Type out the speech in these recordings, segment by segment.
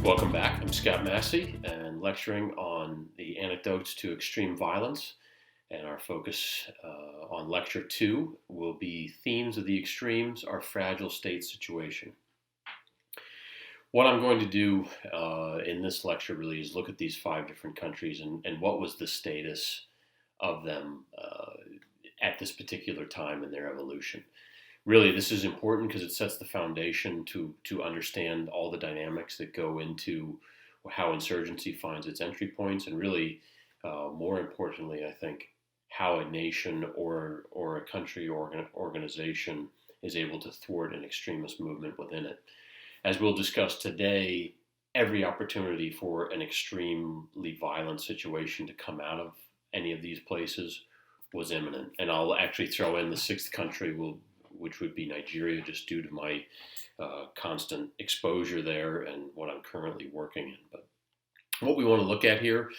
Welcome back. I'm Scott Massey and lecturing on the antidotes to extreme violence. And our focus on lecture 2 will be themes of the extremes, our fragile state situation. What I'm going to do in this lecture really is look at these 5 different countries and what was the status of them at this particular time in their evolution. Really, this is important because it sets the foundation to understand all the dynamics that go into how insurgency finds its entry points, and really, more importantly, I think, how a nation or a country or organization is able to thwart an extremist movement within it. As we'll discuss today, every opportunity for an extremely violent situation to come out of any of these places was imminent. And I'll actually throw in the 6th country, which would be Nigeria, just due to my constant exposure there and what I'm currently working in. But what we want to look at here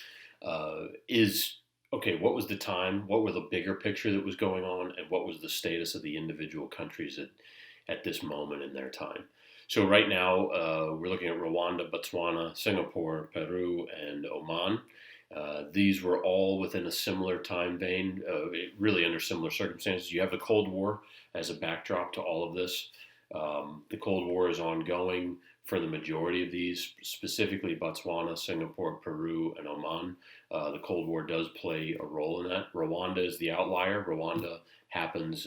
is, okay, what was the time? What were the bigger picture that was going on? And what was the status of the individual countries at this moment in their time? So right now, we're looking at Rwanda, Botswana, Singapore, Peru, and Oman. These were all within a similar time vein, really under similar circumstances. You have the Cold War as a backdrop to all of this. The Cold War is ongoing for the majority of these, specifically Botswana, Singapore, Peru, and Oman. The Cold War does play a role in that. Rwanda is the outlier. Rwanda happens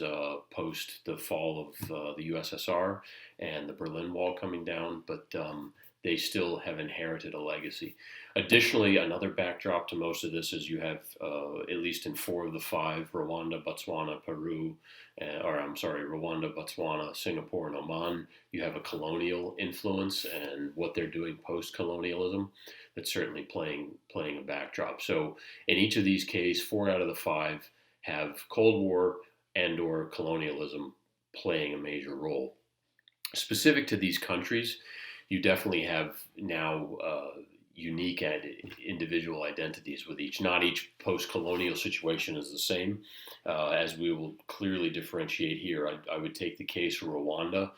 post the fall of the USSR and the Berlin Wall coming down, but they still have inherited a legacy. Additionally, another backdrop to most of this is you have, at least in 4 of the 5, Rwanda, Botswana, Singapore, and Oman, you have a colonial influence and what they're doing post-colonialism that's certainly playing a backdrop. So in each of these cases, 4 out of the 5 have Cold War and or colonialism playing a major role. Specific to these countries, you definitely have now unique individual identities with each. Not each post-colonial situation is the same, as we will clearly differentiate here. I would take the case of Rwanda,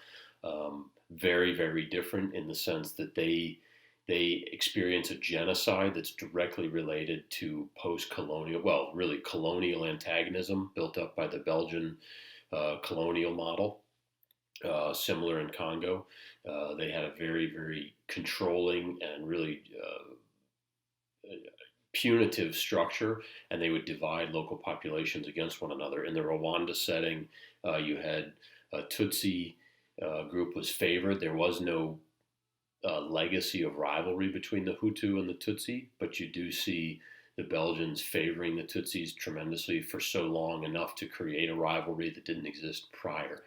very, very different in the sense that they experience a genocide that's directly related to post-colonial, well, really colonial antagonism built up by the Belgian colonial model. Similar in Congo. They had a very, very controlling and really punitive structure, and they would divide local populations against one another. In the Rwanda setting, you had a Tutsi group was favored. There was no legacy of rivalry between the Hutu and the Tutsi, but you do see the Belgians favoring the Tutsis tremendously for so long, enough to create a rivalry that didn't exist prior.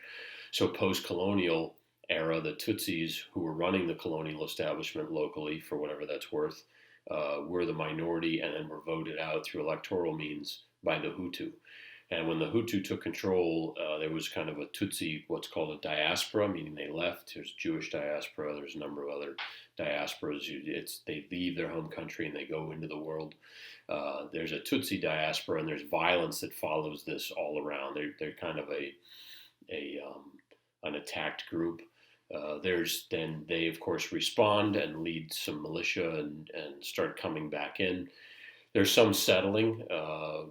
So post-colonial era, the Tutsis, who were running the colonial establishment locally, for whatever that's worth, were the minority and then were voted out through electoral means by the Hutu. And when the Hutu took control, there was kind of a Tutsi, what's called a diaspora, meaning they left. There's Jewish diaspora. There's a number of other diasporas. They leave their home country and they go into the world. There's a Tutsi diaspora, and there's violence that follows this all around. They're kind of an attacked group. Then they, of course, respond and lead some militia and start coming back in. There's some settling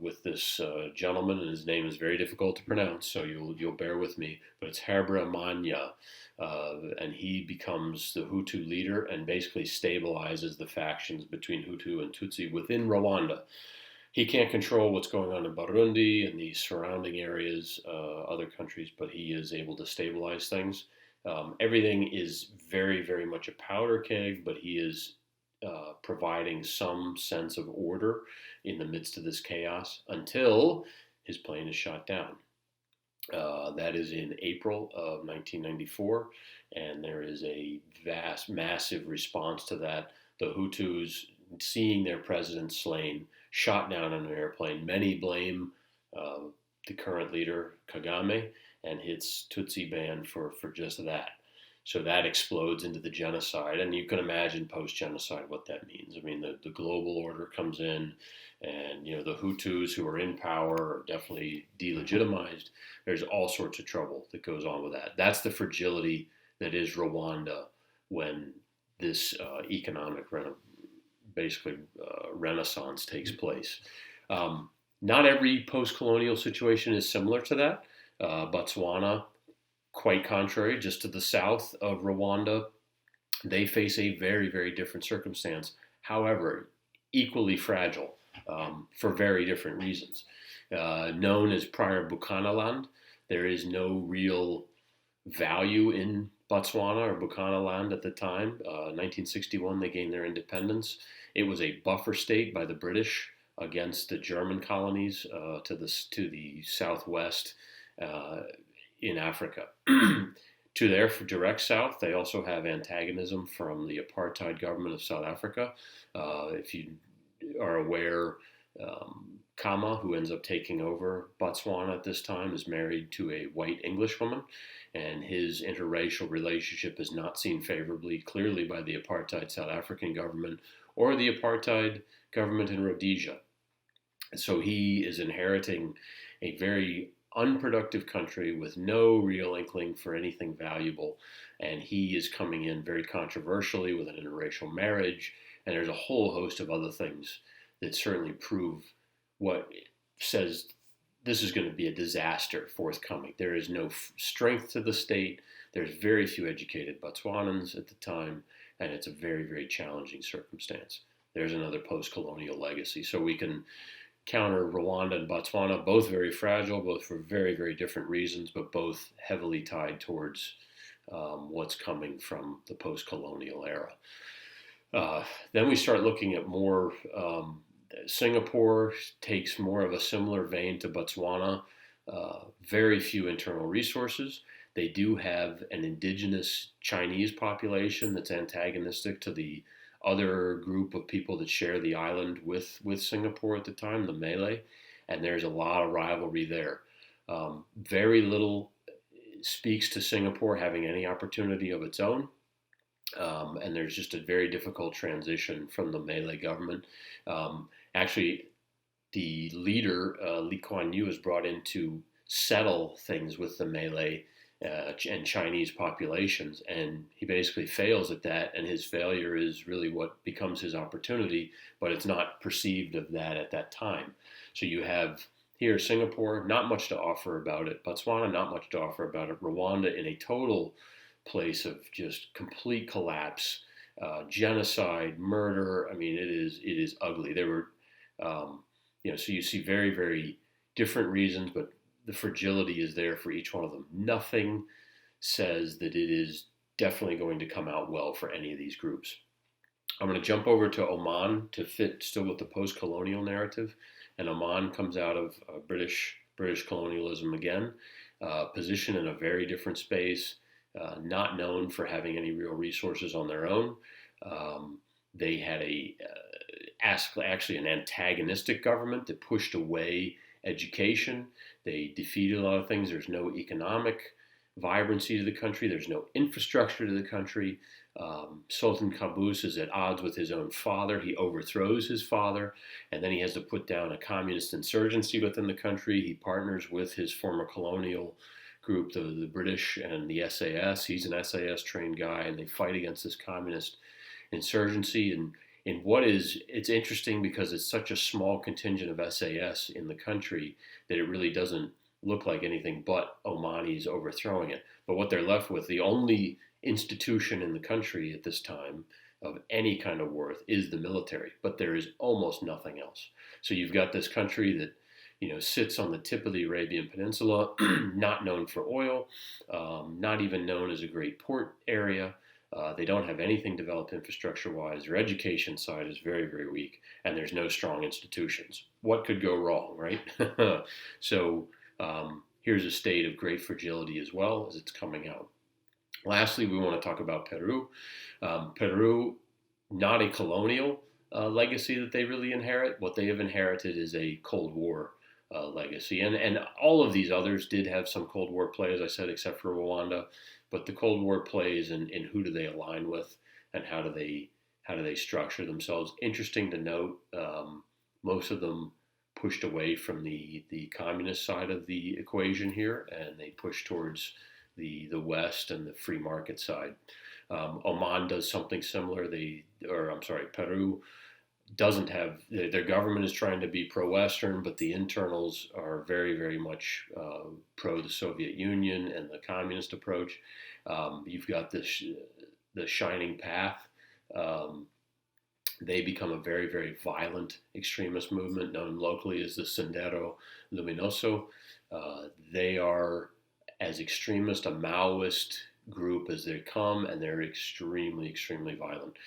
with this gentleman, and his name is very difficult to pronounce, so you'll bear with me. But it's Habyarimana, and he becomes the Hutu leader and basically stabilizes the factions between Hutu and Tutsi within Rwanda. He can't control what's going on in Burundi and the surrounding areas, other countries, but he is able to stabilize things. Everything is very, very much a powder keg, but he is providing some sense of order in the midst of this chaos until his plane is shot down. That is in April of 1994, and there is a massive response to that. The Hutus, seeing their president slain, shot down on an airplane. Many blame the current leader, Kagame, and his Tutsi band for just that. So that explodes into the genocide, and you can imagine post-genocide what that means. I mean, the global order comes in, and the Hutus who are in power are definitely delegitimized. There's all sorts of trouble that goes on with that. That's the fragility that is Rwanda when this renaissance takes place. Not every post-colonial situation is similar to that. Botswana, quite contrary, just to the south of Rwanda, they face a very, very different circumstance. However, equally fragile for very different reasons. Known as prior Bukanaland, there is no real value in Botswana or Bukanaland at the time. 1961, they gained their independence. It was a buffer state by the British against the German colonies to the southwest in Africa. To their direct south, they also have antagonism from the apartheid government of South Africa. If you are aware, Kama, who ends up taking over Botswana at this time, is married to a white Englishwoman, and his interracial relationship is not seen favorably, clearly, by the apartheid South African government or the apartheid government in Rhodesia. So he is inheriting a very unproductive country with no real inkling for anything valuable, and he is coming in very controversially with an interracial marriage, and there's a whole host of other things that certainly prove what says this is going to be a disaster forthcoming. There is no strength to the state. There's very few educated Botswanans at the time, and it's a very, very challenging circumstance. There's another post-colonial legacy. So we can counter Rwanda and Botswana, both very fragile, both for very, very different reasons, but both heavily tied towards what's coming from the post-colonial era. Then we start looking at more. Singapore takes more of a similar vein to Botswana. Very few internal resources. They do have an indigenous Chinese population that's antagonistic to the other group of people that share the island with Singapore at the time, the Malay, and there's a lot of rivalry there. Very little speaks to Singapore having any opportunity of its own. And there's just a very difficult transition from the Malay government. Actually, the leader, Lee Kuan Yew, is brought in to settle things with the Malay and Chinese populations, and he basically fails at that, and his failure is really what becomes his opportunity, but it's not perceived of that at that time. So you have here Singapore, not much to offer about it. Botswana, not much to offer about it. Rwanda in a total place of just complete collapse, genocide, murder. I mean, it is ugly. There were, so you see very, very different reasons, but the fragility is there for each one of them. Nothing says that it is definitely going to come out well for any of these groups. I'm going to jump over to Oman to fit still with the post-colonial narrative, and Oman comes out of British colonialism again, positioned in a very different space. Not known for having any real resources on their own. They had actually an antagonistic government that pushed away education. They defeated a lot of things. There's no economic vibrancy to the country. There's no infrastructure to the country. Sultan Qaboos is at odds with his own father. He overthrows his father, and then he has to put down a communist insurgency within the country. He partners with his former colonial group, the British and the SAS. He's an SAS trained guy, and they fight against this communist insurgency. And it's interesting because it's such a small contingent of SAS in the country that it really doesn't look like anything but Omanis overthrowing it. But what they're left with, the only institution in the country at this time of any kind of worth is the military, but there is almost nothing else. So you've got this country that sits on the tip of the Arabian Peninsula, not known for oil, not even known as a great port area. They don't have anything developed infrastructure-wise. Their education side is very, very weak, and there's no strong institutions. What could go wrong, right? So here's a state of great fragility as well as it's coming out. Lastly, we want to talk about Peru. Peru, not a colonial legacy that they really inherit. What they have inherited is a Cold War legacy. And all of these others did have some Cold War play, as I said, except for Rwanda. But the Cold War plays in who do they align with and how do they structure themselves. Interesting to note, most of them pushed away from the communist side of the equation here, and they pushed towards the West and the free market side. Oman does something similar. Peru doesn't have their government is trying to be pro-Western, but the internals are very, very much pro the Soviet Union and the communist approach. You've got the Shining Path. They become a very, very violent extremist movement known locally as the Sendero Luminoso. They are as extremist, a Maoist group as they come, and they're extremely, extremely violent.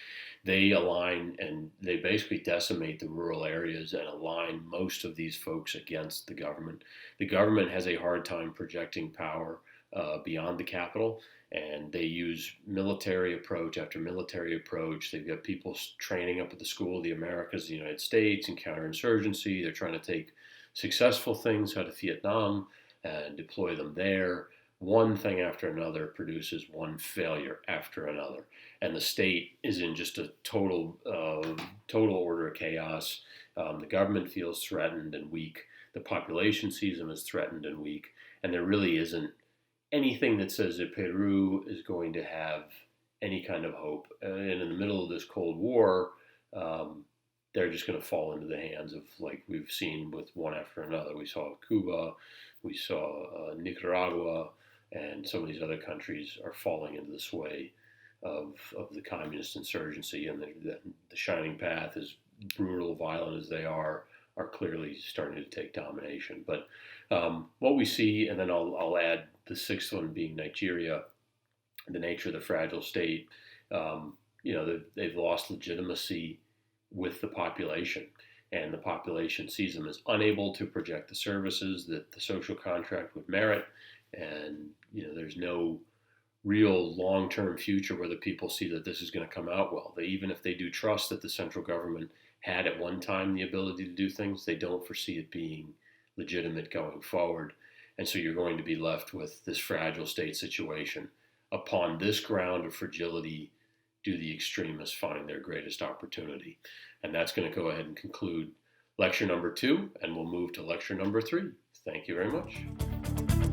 They align and they basically decimate the rural areas and align most of these folks against the government. The government has a hard time projecting power beyond the capital, and they use military approach after military approach. They've got people training up at the School of the Americas, the United States, in counterinsurgency. They're trying to take successful things out of Vietnam and deploy them there. One thing after another produces one failure after another, and the state is in just a total order of chaos. The government feels threatened and weak. The population sees them as threatened and weak, and there really isn't anything that says that Peru is going to have any kind of hope. And in the middle of this Cold War, they're just going to fall into the hands of, like we've seen with one after another. We saw Cuba, we saw Nicaragua, and some of these other countries are falling into the sway of the communist insurgency. And the Shining Path, as brutal, violent as they are clearly starting to take domination. But what we see, and then I'll add the sixth one being Nigeria, the nature of the fragile state. They've lost legitimacy with the population, and the population sees them as unable to project the services that the social contract would merit. And there's no real long-term future where the people see that this is going to come out well. Even if they do trust that the central government had at one time the ability to do things, they don't foresee it being legitimate going forward. And so you're going to be left with this fragile state situation. Upon this ground of fragility, do the extremists find their greatest opportunity? And that's going to go ahead and conclude lecture number 2, and we'll move to lecture number 3. Thank you very much.